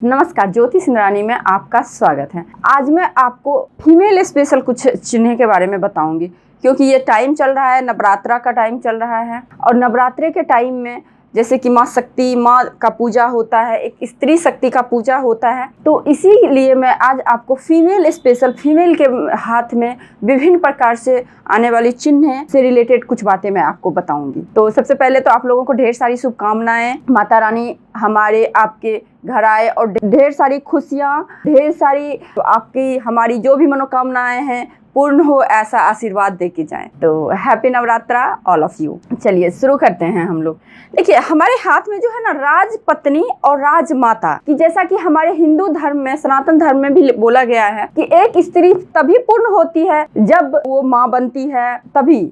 नमस्कार, ज्योति सिंधरानी में आपका स्वागत है। आज मैं आपको फीमेल स्पेशल कुछ चिन्ह के बारे में बताऊंगी, क्योंकि ये टाइम चल रहा है, नवरात्रा का टाइम चल रहा है और नवरात्रे के टाइम में जैसे कि माँ शक्ति, माँ का पूजा होता है, एक स्त्री शक्ति का पूजा होता है। तो इसीलिए मैं आज आपको फीमेल स्पेशल, फीमेल के हाथ में विभिन्न प्रकार से आने वाली चिन्ह से रिलेटेड कुछ बातें मैं आपको बताऊंगी। तो सबसे पहले तो आप लोगों को ढेर सारी शुभकामनाएं। माता रानी हमारे आपके घर आए और ढेर सारी खुशियाँ, ढेर सारी आपकी हमारी जो भी मनोकामनाएं हैं पूर्ण हो, ऐसा आशीर्वाद दे के जाएं। तो happy Navratra all of you. चलिए शुरू करते हैं हम लोग। देखिए, हमारे हाथ में जो है ना राजपत्नी और राजमाता की, जैसा कि हमारे हिंदू धर्म में, सनातन धर्म में भी बोला गया है कि एक स्त्री तभी पूर्ण होती है जब वो माँ बनती है, तभी।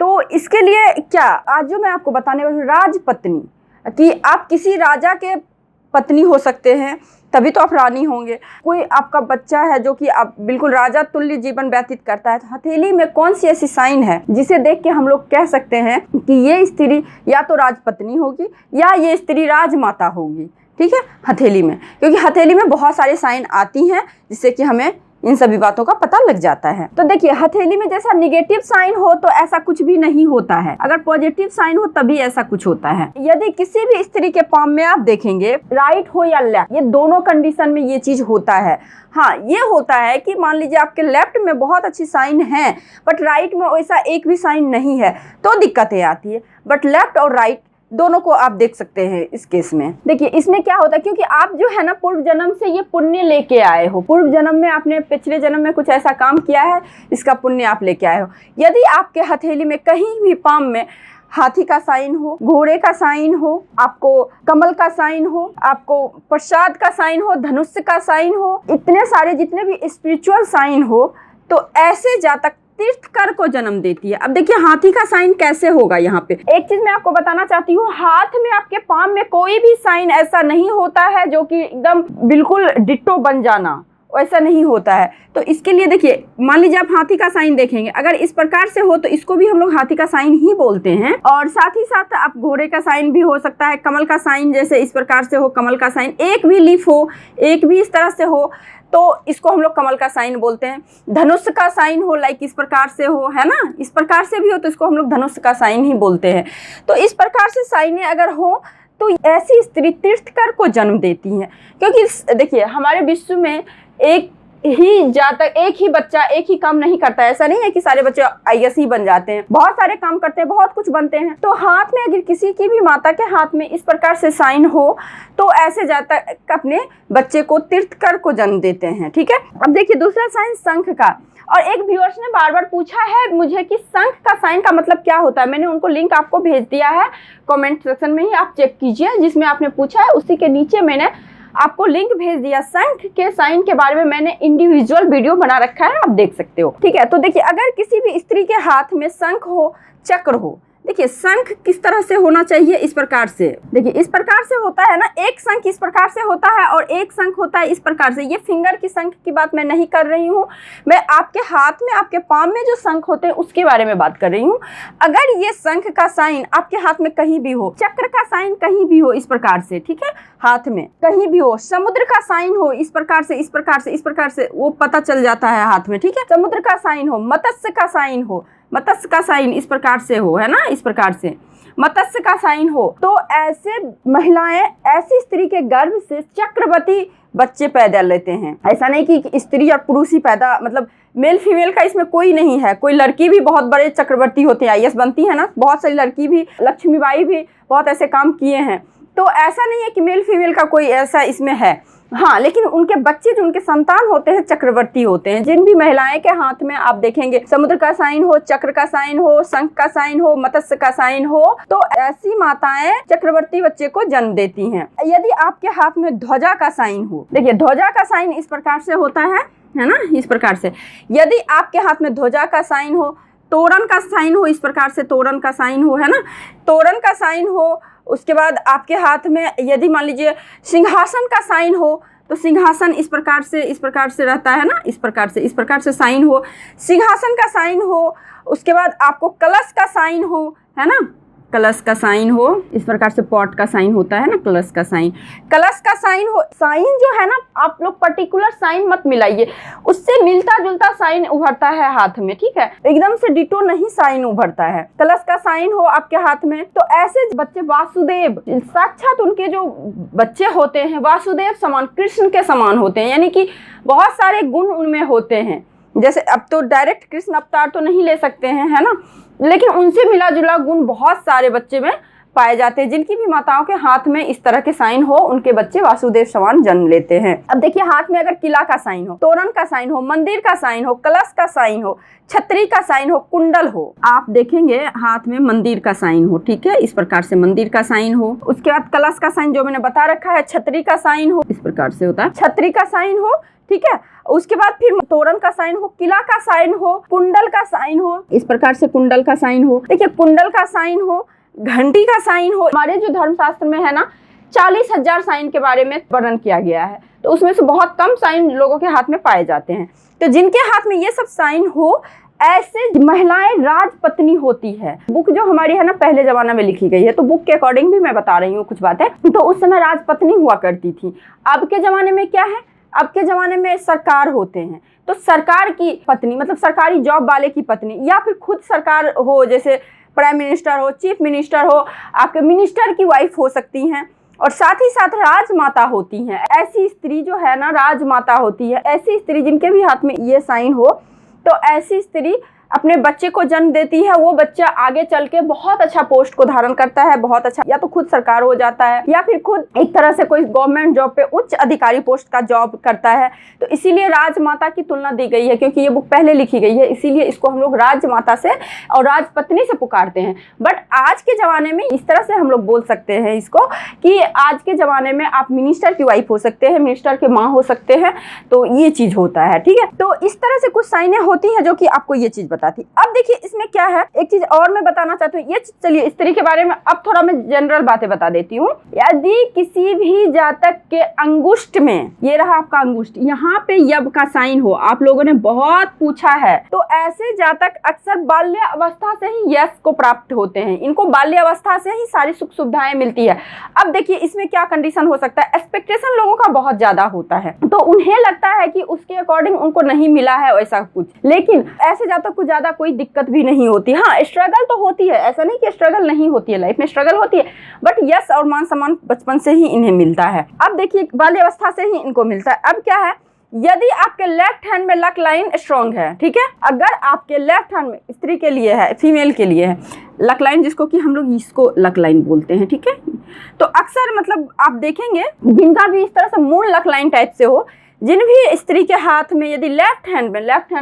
तो इसके लिए क्या आज जो मैं आपको बताने वाली हूँ, राजपत्नी, कि आप किसी राजा के पत्नी हो सकते हैं तभी तो आप रानी होंगे। कोई आपका बच्चा है जो कि आप बिल्कुल राजा तुल्य जीवन व्यतीत करता है, तो हथेली में कौन सी ऐसी साइन है जिसे देख के हम लोग कह सकते हैं कि ये स्त्री या तो राजपत्नी होगी या ये स्त्री राजमाता होगी। ठीक है, हथेली में, क्योंकि हथेली में बहुत सारे साइन आती हैं जिससे कि हमें इन सभी बातों का पता लग जाता है। तो देखिए, हथेली में जैसा निगेटिव साइन हो तो ऐसा कुछ भी नहीं होता है, अगर पॉजिटिव साइन हो तभी ऐसा कुछ होता है। यदि किसी भी स्त्री के पाम में आप देखेंगे राइट हो या लेफ्ट, ये दोनों कंडीशन में ये चीज होता है। हाँ, ये होता है कि मान लीजिए आपके लेफ्ट में बहुत अच्छी साइन है बट राइट में वैसा एक भी साइन नहीं है, तो दिक्कतें आती है। बट लेफ्ट और राइट दोनों को आप देख सकते हैं इस केस में। देखिए, इसमें क्या होता है, क्योंकि आप जो है ना पूर्व जन्म से ये पुण्य लेके आए हो, पूर्व जन्म में आपने पिछले जन्म में कुछ ऐसा काम किया है, इसका पुण्य आप लेके आए हो। यदि आपके हथेली में कहीं भी पाम में हाथी का साइन हो, घोड़े का साइन हो, आपको कमल का साइन हो, आपको प्रसाद का साइन हो, धनुष का साइन हो, इतने सारे जितने भी स्पिरिचुअल साइन हो, तो ऐसे जातक तीर्थकर को जन्म देती है। अब देखिए, हाथी का साइन कैसे होगा। यहाँ पे एक चीज मैं आपको बताना चाहती हूँ, हाथ में आपके पाम में कोई भी साइन ऐसा नहीं होता है जो कि एकदम बिल्कुल डिट्टो बन जाना, ऐसा नहीं होता है। तो इसके लिए देखिए, मान लीजिए आप हाथी का साइन देखेंगे, अगर इस प्रकार से हो तो इसको भी हम लोग हाथी का साइन ही बोलते हैं। और साथ ही साथ आप घोड़े का साइन भी हो सकता है, कमल का साइन जैसे इस प्रकार से हो, कमल का साइन एक भी लीफ हो, एक भी इस तरह से हो, तो इसको हम लोग कमल का साइन बोलते हैं। धनुष का साइन हो, लाइक इस प्रकार से हो, है ना, इस प्रकार से भी हो तो इसको हम लोग धनुष का साइन ही बोलते हैं। तो इस प्रकार से साइनें अगर हो तो ऐसी स्त्री तीर्थकर को जन्म देती हैं। क्योंकि देखिए, हमारे विश्व में एक ही जातक, एक ही बच्चा एक ही काम नहीं करता है। ऐसा नहीं है कि सारे बच्चे आईएएस ही बन जाते हैं, बहुत सारे काम करते हैं, बहुत कुछ बनते हैं। तो हाथ में अगर किसी की भी माता के हाथ में इस प्रकार से साइन हो तो ऐसे जातक अपने बच्चे को तीर्थकर को जन्म देते हैं। ठीक है, अब देखिए दूसरा साइन शंख का। और एक व्यूअर्स ने बार बार पूछा है मुझे कि शंख का साइन का मतलब क्या होता है। मैंने उनको लिंक आपको भेज दिया है कमेंट सेक्शन में ही, आप चेक कीजिए। जिसमें आपने पूछा है उसी के नीचे मैंने आपको लिंक भेज दिया। शंख के साइन के बारे में मैंने इंडिविजुअल वीडियो बना रखा है, आप देख सकते हो। ठीक है, तो देखिए, अगर किसी भी स्त्री के हाथ में शंख हो, चक्र हो, देखिए शंख किस तरह से होना चाहिए, इस प्रकार से। देखिए, इस प्रकार से होता है ना, एक शंख इस प्रकार से होता है और एक शंख होता है इस प्रकार से। ये फिंगर की शंख की बात मैं नहीं कर रही हूँ, मैं आपके हाथ में, आपके पाम में जो शंख होते हैं उसके बारे में बात कर रही हूँ। अगर ये शंख का साइन आपके हाथ में कहीं भी हो, चक्र का साइन कहीं भी हो इस प्रकार से, ठीक है, हाथ में कहीं भी हो, समुद्र का साइन हो इस प्रकार से, इस प्रकार से, इस प्रकार से, वो पता चल जाता है हाथ में। ठीक है, समुद्र का साइन हो, मत्स्य का साइन हो, मत्स्य का साइन इस प्रकार से हो, है ना, इस प्रकार से मत्स्य का साइन हो, तो ऐसे महिलाएं, ऐसी स्त्री के गर्भ से चक्रवर्ती बच्चे पैदा लेते हैं। ऐसा नहीं कि स्त्री और पुरुष ही पैदा, मतलब मेल फीमेल का इसमें कोई नहीं है। कोई लड़की भी बहुत बड़े चक्रवर्ती होते हैं, आईएएस बनती है ना, बहुत सारी लड़की भी, लक्ष्मीबाई भी बहुत ऐसे काम किए हैं। तो ऐसा नहीं है कि मेल फीमेल का कोई ऐसा इसमें है। हाँ, लेकिन उनके बच्चे, जो उनके संतान होते हैं, चक्रवर्ती होते हैं। जिन भी महिलाएं के हाथ में आप देखेंगे समुद्र का साइन हो, चक्र का साइन हो, शंख का साइन हो, मत्स्य का साइन हो, तो ऐसी माताएं चक्रवर्ती बच्चे को जन्म देती हैं। यदि आपके हाथ में ध्वजा का साइन हो, देखिए ध्वजा का साइन इस प्रकार से होता है ना, इस प्रकार से। यदि आपके हाथ में ध्वजा का साइन हो, तोरण का साइन हो, इस प्रकार से तोरण का साइन हो, है ना, तोरण का साइन हो, उसके बाद आपके हाथ में यदि मान लीजिए सिंहासन का साइन हो, तो सिंहासन इस प्रकार से रहता है ना, इस प्रकार से साइन हो, सिंहासन का साइन हो। उसके बाद आपको कलश का साइन हो, है ना, कलश का साइन हो, इस प्रकार से पॉट का साइन होता है ना, कलश का साइन। कलश का साइन हो, साइन जो है ना, आप लोग पर्टिकुलर साइन मत मिलाइए, उससे मिलता जुलता साइन उभरता है हाथ में, ठीक है, एकदम से डिटो नहीं साइन उभरता है। कलश का साइन हो आपके हाथ में, तो ऐसे बच्चे वासुदेव, साक्षात उनके जो बच्चे होते हैं वासुदेव समान, कृष्ण के समान होते हैं, यानी कि बहुत सारे गुण उनमें होते हैं। जैसे अब तो डायरेक्ट कृष्ण अवतार तो नहीं ले सकते हैं, है ना, लेकिन उनसे मिला जुला गुण बहुत सारे बच्चे में पाए जाते हैं। जिनकी भी माताओं के हाथ में इस तरह के साइन हो, उनके बच्चे वासुदेव समान जन्म लेते हैं। अब देखिए, हाथ में अगर किला का साइन हो, तोरण का साइन हो, मंदिर का साइन हो, कलश का साइन हो, छतरी का साइन हो, कुंडल हो, आप देखेंगे हाथ में मंदिर का साइन हो, ठीक है, इस प्रकार से मंदिर का साइन हो। उसके बाद कलश का साइन जो मैंने बता रखा है, छतरी का साइन हो, इस प्रकार से होता है, छतरी का साइन हो, ठीक है। उसके बाद फिर तोरण का साइन हो, किला का साइन हो, कुंडल का साइन हो, इस प्रकार से कुंडल का साइन हो। देखिए, कुंडल का साइन हो, घंटी का साइन हो। हमारे जो धर्मशास्त्र में है ना, 40,000 साइन के बारे में वर्णन किया गया है, तो उसमें से बहुत कम साइन लोगों के हाथ में पाए जाते हैं। तो जिनके हाथ में ये सब साइन हो, ऐसे महिलाएं राजपत्नी होती है। बुक जो हमारी है ना, पहले जमाना में लिखी गई है, तो बुक के अकॉर्डिंग भी मैं बता रही हूँ कुछ बातें। तो उस समय राजपत्नी हुआ करती थी। अब के जमाने में क्या है, अब के जमाने में सरकार होते हैं, तो सरकार की पत्नी मतलब सरकारी जॉब वाले की पत्नी, या फिर खुद सरकार हो, जैसे प्राइम मिनिस्टर हो, चीफ मिनिस्टर हो, आपके मिनिस्टर की वाइफ हो सकती हैं, और साथ ही साथ राजमाता होती हैं। ऐसी स्त्री जो है ना, राजमाता होती है। ऐसी स्त्री जिनके भी हाथ में ये साइन हो, तो ऐसी स्त्री अपने बच्चे को जन्म देती है। वो बच्चा आगे चल के बहुत अच्छा पोस्ट को धारण करता है, बहुत अच्छा, या तो खुद सरकार हो जाता है, या फिर खुद एक तरह से कोई गवर्नमेंट जॉब पे उच्च अधिकारी पोस्ट का जॉब करता है। तो इसीलिए राजमाता की तुलना दी गई है, क्योंकि ये बुक पहले लिखी गई है, इसीलिए इसको हम लोग राजमाता से और राजपत्नी से पुकारते हैं। बट आज के ज़माने में इस तरह से हम लोग बोल सकते हैं इसको, कि आज के ज़माने में आप मिनिस्टर की वाइफ हो सकते हैं, मिनिस्टर के माँ हो सकते हैं, तो ये चीज़ होता है, ठीक है। तो इस तरह से कुछ साइनें होती हैं जो कि आपको ये चीज़ थी। अब देखिए, इसमें क्या है, एक चीज और मैं बताना चाहती हूँ। ये चलिए स्त्री के बारे में अब थोड़ा मैं जनरल बातें बता देती हूँ। यदि किसी भी जातक के अंगुष्ठ में, ये रहा आपका अंगुष्ठ, यहाँ पे यब का साइन हो, आप लोगों ने बहुत पूछा है, तो ऐसे जातक अक्सर बाल्य अवस्था से ही यश को प्राप्त होते हैं। इनको बाल्य अवस्था से ही सारी सुख सुविधाएं मिलती है। अब देखिए, इसमें क्या कंडीशन हो सकता है, एक्सपेक्टेशन लोगों का बहुत ज्यादा होता है, तो उन्हें लगता है कि उसके अकॉर्डिंग उनको नहीं मिला है वैसा कुछ, लेकिन ऐसे जातक को ज्यादा कोई दिक्कत भी नहीं होती। हाँ, स्ट्रगल तो होती है, ऐसा नहीं कि स्ट्रगल नहीं होती है, लाइफ में स्ट्रगल होती है, बट यश और मान सम्मान बचपन से ही इन्हें मिलता है। अब देखिए, बाल्यावस्था से ही इनको मिलता है। अब क्या है, यदि आपके लेफ्ट हैंड में लक लाइन स्ट्रॉन्ग है, ठीक है, अगर आपके लेफ्ट हैंड में, स्त्री के लिए है, फीमेल के लिए है लक लाइन, जिसको कि हम लोग इसको लक लाइन बोलते हैं, ठीक है, तो अक्सर मतलब आप देखेंगे जिनका भी इस तरह से मून लक लाइन टाइप से हो, जिन भी स्त्री के हाथ में यदि लेफ्ट हैंड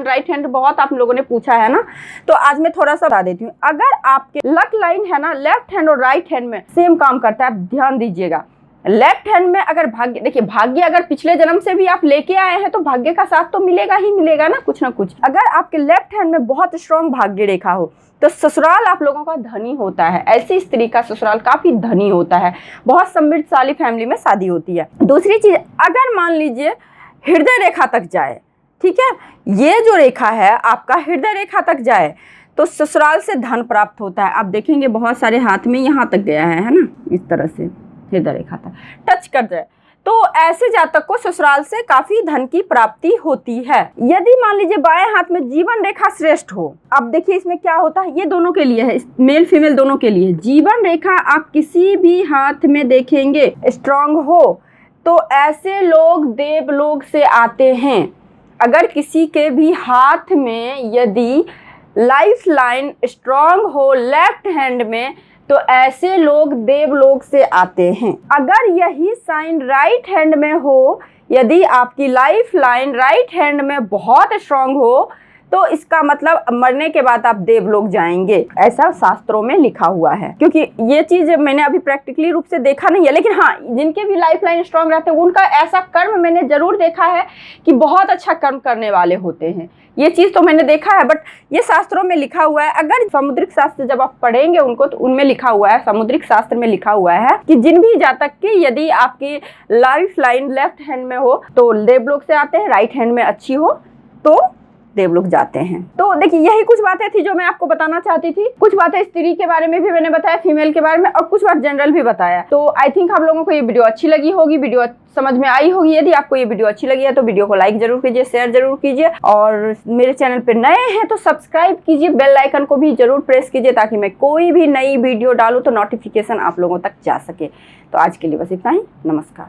राइट हैंड बहुत आप लोगों ने पूछा है ना, तो आज मैं थोड़ा सा बता देती हूँ। अगर आपके लक लाइन है ना, लेफ्ट हैंड और राइट हैंड में सेम काम करता है, ध्यान दीजिएगा। लेफ्ट हैंड में अगर भाग्य, देखिए भाग्य अगर पिछले जन्म से भी आप लेके आए हैं, तो भाग्य का साथ तो मिलेगा ही मिलेगा ना, कुछ ना कुछ। अगर आपके लेफ्ट हैंड में बहुत स्ट्रॉन्ग भाग्य रेखा हो, तो ससुराल आप लोगों का धनी होता है। ऐसी स्त्री का ससुराल काफी धनी होता है, बहुत समृद्धशाली फैमिली में शादी होती है। दूसरी चीज, अगर मान लीजिए हृदय रेखा तक जाए, ठीक है, ये जो रेखा है आपका हृदय रेखा तक जाए, तो ससुराल से धन प्राप्त होता है। आप देखेंगे बहुत सारे हाथ में यहाँ तक गया है ना, इस तरह से हृदय रेखा तक टच कर जाए, तो ऐसे जातक को ससुराल से काफी धन की प्राप्ति होती है। यदि मान लीजिए बाएं हाथ में जीवन रेखा श्रेष्ठ हो, अब देखिए इसमें क्या होता है, ये दोनों के लिए है, मेल फीमेल दोनों के लिए। जीवन रेखा आप किसी भी हाथ में देखेंगे स्ट्रांग हो, तो ऐसे लोग देवलोक से आते हैं। अगर किसी के भी हाथ में यदि लाइफ लाइन स्ट्रांग हो लेफ्ट हैंड में, तो ऐसे लोग देवलोक से आते हैं। अगर यही साइन राइट हैंड में हो, यदि आपकी लाइफ लाइन राइट हैंड में बहुत स्ट्रांग हो, तो इसका मतलब मरने के बाद आप देवलोक जाएंगे, ऐसा शास्त्रों में लिखा हुआ है। क्योंकि ये चीज मैंने अभी प्रैक्टिकली रूप से देखा नहीं है, लेकिन हाँ, जिनके भी लाइफ लाइन स्ट्रांग रहते हैं उनका ऐसा कर्म मैंने जरूर देखा है कि बहुत अच्छा कर्म करने वाले होते हैं। ये चीज तो मैंने देखा है, बट ये शास्त्रों में लिखा हुआ है। अगर सामुद्रिक शास्त्र जब आप पढ़ेंगे उनको, तो उनमें लिखा हुआ है, सामुद्रिक शास्त्र में लिखा हुआ है कि जिन भी जातक की यदि आपकी लाइफ लाइन लेफ्ट हैंड में हो, तो देवलोक से आते हैं, राइट हैंड में अच्छी हो तो देव लोग जाते हैं। तो देखिए यही कुछ बातें थी जो मैं आपको बताना चाहती थी। कुछ बातें स्त्री के बारे में भी मैंने बताया, फीमेल के बारे में, और कुछ बात जनरल भी बताया। तो आई थिंक आप लोगों को ये वीडियो अच्छी लगी होगी, वीडियो समझ में आई होगी। यदि आपको ये वीडियो अच्छी लगी है तो वीडियो को लाइक जरूर कीजिए, शेयर जरूर कीजिए, और मेरे चैनल पे नए हैं तो सब्सक्राइब कीजिए, बेल आइकन को भी जरूर प्रेस कीजिए ताकि मैं कोई भी नई वीडियो डालूं तो नोटिफिकेशन आप लोगों तक जा सके। तो आज के लिए बस इतना ही। नमस्कार।